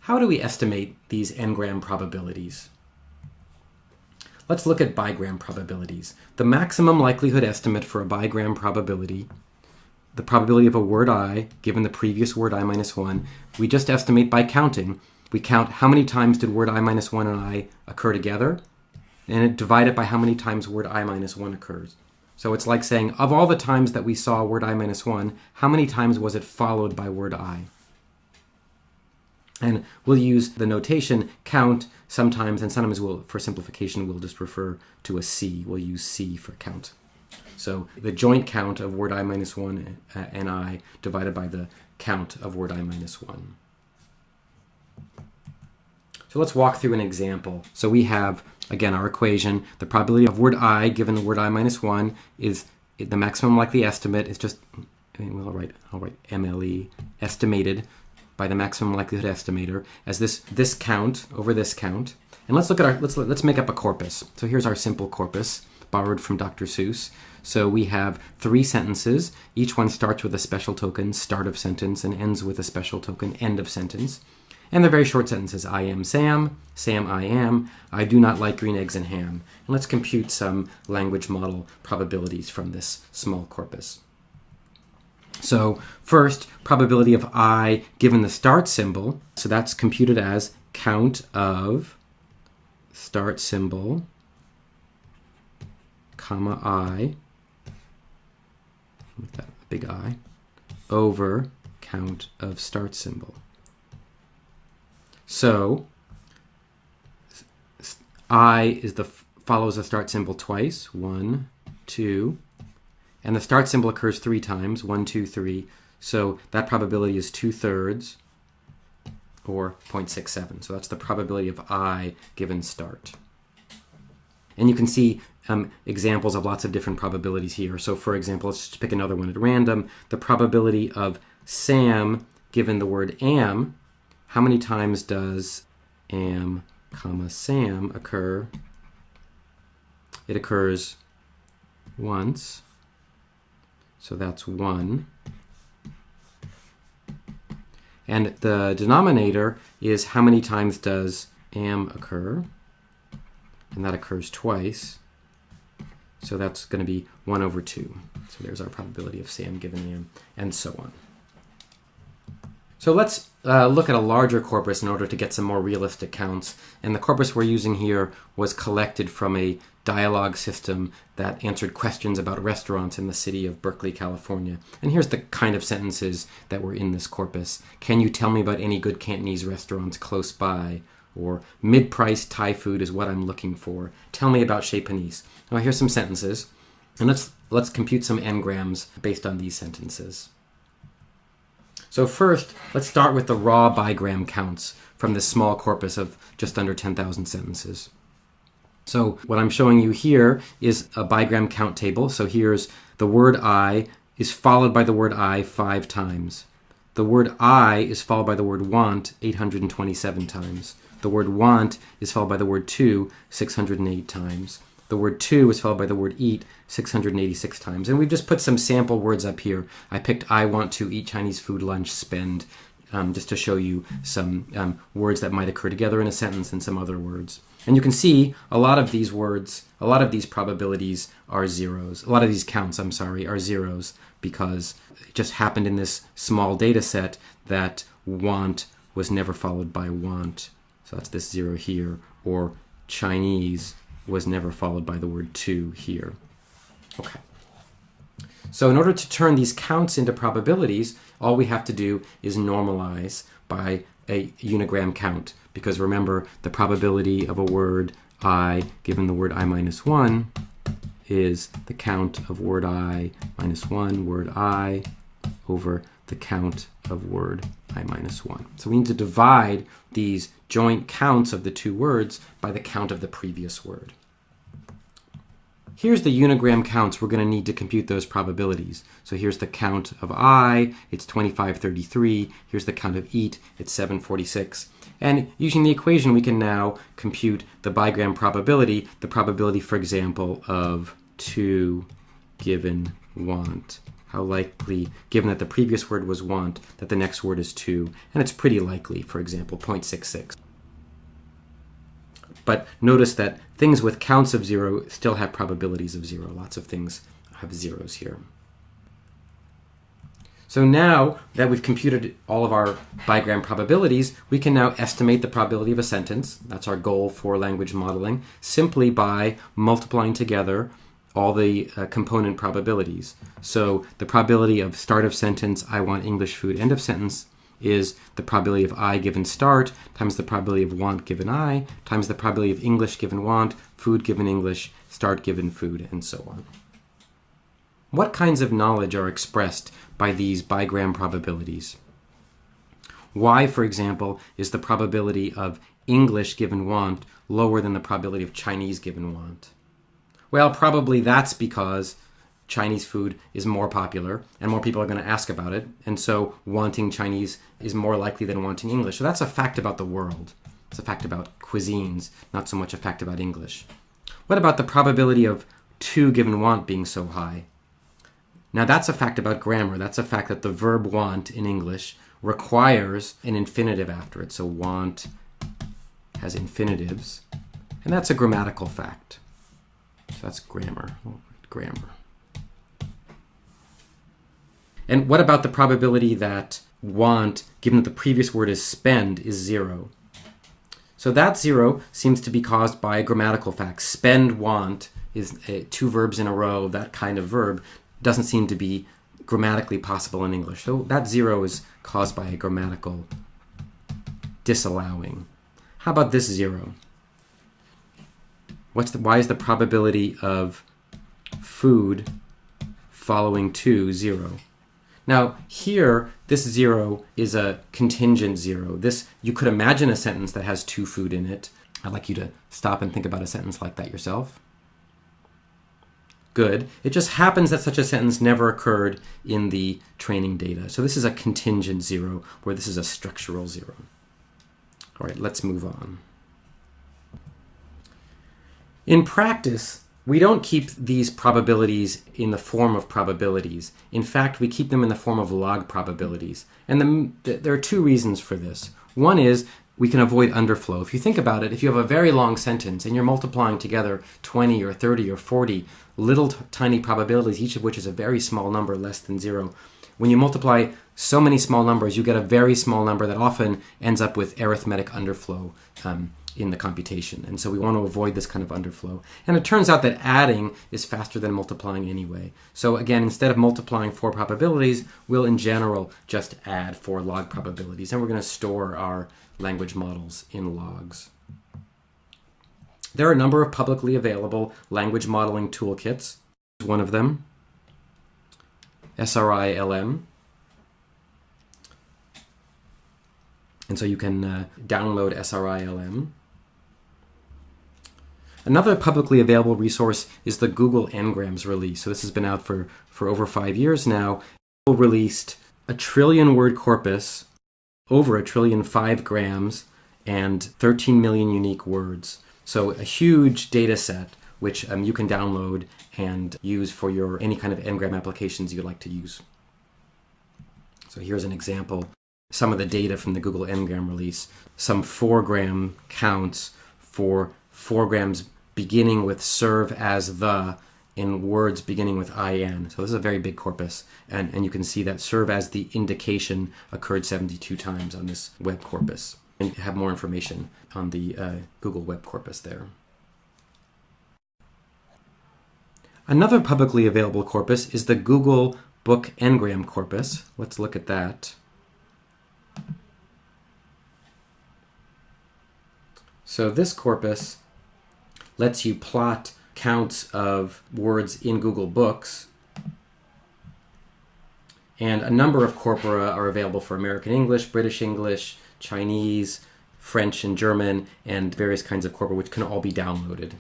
how do we estimate these n-gram probabilities? Let's look at bigram probabilities. The maximum likelihood estimate for a bigram probability, the probability of a word I given the previous word I minus 1, we just estimate by counting. We count how many times did word I minus 1 and I occur together, and divide it by how many times word I minus 1 occurs. So it's like saying, of all the times that we saw word I minus 1, how many times was it followed by word I? And we'll use the notation count sometimes, and sometimes we'll, for simplification, we'll just refer to a C. We'll use C for count. So the joint count of word I minus 1 and I divided by the count of word I minus 1. So let's walk through an example. So we have, again, our equation. The probability of word I given the word I minus 1 is the maximum likely estimate. It's just, I'll write MLE, estimated by the maximum likelihood estimator as this count over this count. And let's look at let's make up a corpus. So here's our simple corpus borrowed from Dr. Seuss. So we have 3 sentences. Each one starts with a special token, start of sentence, and ends with a special token, end of sentence. And they're very short sentences. I am Sam, Sam I am, I do not like green eggs and ham. And let's compute some language model probabilities from this small corpus. So first, probability of I given the start symbol. So that's computed as count of start symbol, comma I, with that big I, over count of start symbol. So I is follows the start symbol twice, 1, 2, and the start symbol occurs 3 times, 1, 2, 3. So that probability is 2/3, or 0.67. So that's the probability of I given start. And you can see examples of lots of different probabilities here. So for example, let's just pick another one at random. The probability of Sam given the word am. How many times does am, comma, Sam occur? It occurs once. So that's 1. And the denominator is how many times does am occur? And that occurs twice. So that's going to be 1/2. So there's our probability of Sam given am, and so on. So let's look at a larger corpus in order to get some more realistic counts. And the corpus we're using here was collected from a dialogue system that answered questions about restaurants in the city of Berkeley, California. And here's the kind of sentences that were in this corpus. Can you tell me about any good Cantonese restaurants close by? Or mid-priced Thai food is what I'm looking for. Tell me about Chez Panisse. Well, here's some sentences. And let's compute some n-grams based on these sentences. So first, let's start with the raw bigram counts from this small corpus of just under 10,000 sentences. So what I'm showing you here is a bigram count table. So here's the word I is followed by the word I 5 times. The word I is followed by the word want 827 times. The word want is followed by the word to 608 times. The word to is followed by the word eat 686 times. And we've just put some sample words up here. I picked I want to eat Chinese food, lunch, spend, just to show you some words that might occur together in a sentence and some other words. And you can see a lot of these words, a lot of these probabilities are zeros. A lot of these counts, I'm sorry, are zeros because it just happened in this small data set that want was never followed by want. So that's this 0 here. Or Chinese was never followed by the word to here. Okay. So in order to turn these counts into probabilities, all we have to do is normalize by a unigram count. Because remember, the probability of a word I given the word I minus 1 is the count of word I minus 1, word I, over the count of word I minus 1. So we need to divide these joint counts of the 2 words by the count of the previous word. Here's the unigram counts we're going to need to compute those probabilities. So here's the count of I, it's 2533. Here's the count of eat, it's 746. And using the equation, we can now compute the bigram probability, the probability, for example, of 2 given want. how likely, given that the previous word was want, that the next word is to, and it's pretty likely, for example, 0.66. But notice that things with counts of 0 still have probabilities of 0. Lots of things have zeros here. So now that we've computed all of our bigram probabilities, we can now estimate the probability of a sentence. That's our goal for language modeling, simply by multiplying together all the component probabilities. So the probability of start of sentence, I want English food, end of sentence, is the probability of I given start times the probability of want given I times the probability of English given want, food given English, start given food, and so on. What kinds of knowledge are expressed by these bigram probabilities? Why, for example, is the probability of English given want lower than the probability of Chinese given want? Well, probably that's because Chinese food is more popular and more people are going to ask about it, and so wanting Chinese is more likely than wanting English. So that's a fact about the world. It's a fact about cuisines, not so much a fact about English. What about the probability of to given want being so high? Now that's a fact about grammar. That's a fact that the verb want in English requires an infinitive after it. So want has infinitives, and that's a grammatical fact. So that's grammar. Grammar. And what about the probability that want, given that the previous word is spend, is 0? So that 0 seems to be caused by a grammatical fact. Spend, want is two verbs in a row. That kind of verb doesn't seem to be grammatically possible in English. So that 0 is caused by a grammatical disallowing. How about this 0? Why is the probability of food following to 0? Now here, this 0 is a contingent 0. You could imagine a sentence that has to food in it. I'd like you to stop and think about a sentence like that yourself. Good. It just happens that such a sentence never occurred in the training data. So this is a contingent 0, where this is a structural 0. All right, let's move on. In practice, we don't keep these probabilities in the form of probabilities. In fact, we keep them in the form of log probabilities. And there are two reasons for this. One is we can avoid underflow. If you think about it, if you have a very long sentence and you're multiplying together 20 or 30 or 40 little tiny probabilities, each of which is a very small number, less than 0, when you multiply so many small numbers, you get a very small number that often ends up with arithmetic underflow in the computation. And so we want to avoid this kind of underflow. And it turns out that adding is faster than multiplying anyway. So again, instead of multiplying 4 probabilities, we'll in general just add 4 log probabilities. And we're going to store our language models in logs. There are a number of publicly available language modeling toolkits. One of them, SRI-LM. And so you can download SRI-LM. Another publicly available resource is the Google Ngrams release. So this has been out for over 5 years now. Google released a 1 trillion word corpus, over 1,000,005,000 grams, and 13 million unique words. So a huge data set which you can download and use for any kind of Ngram applications you'd like to use. So here's an example. Some of the data from the Google Ngram release. Some 4-gram counts for 4 grams beginning with serve as the in words beginning with IN. So this is a very big corpus. And you can see that serve as the indication occurred 72 times on this web corpus. And you have more information on the Google web corpus there. Another publicly available corpus is the Google Book Ngram corpus. Let's look at that. So this corpus lets you plot counts of words in Google Books. And a number of corpora are available for American English, British English, Chinese, French and German, and various kinds of corpora which can all be downloaded.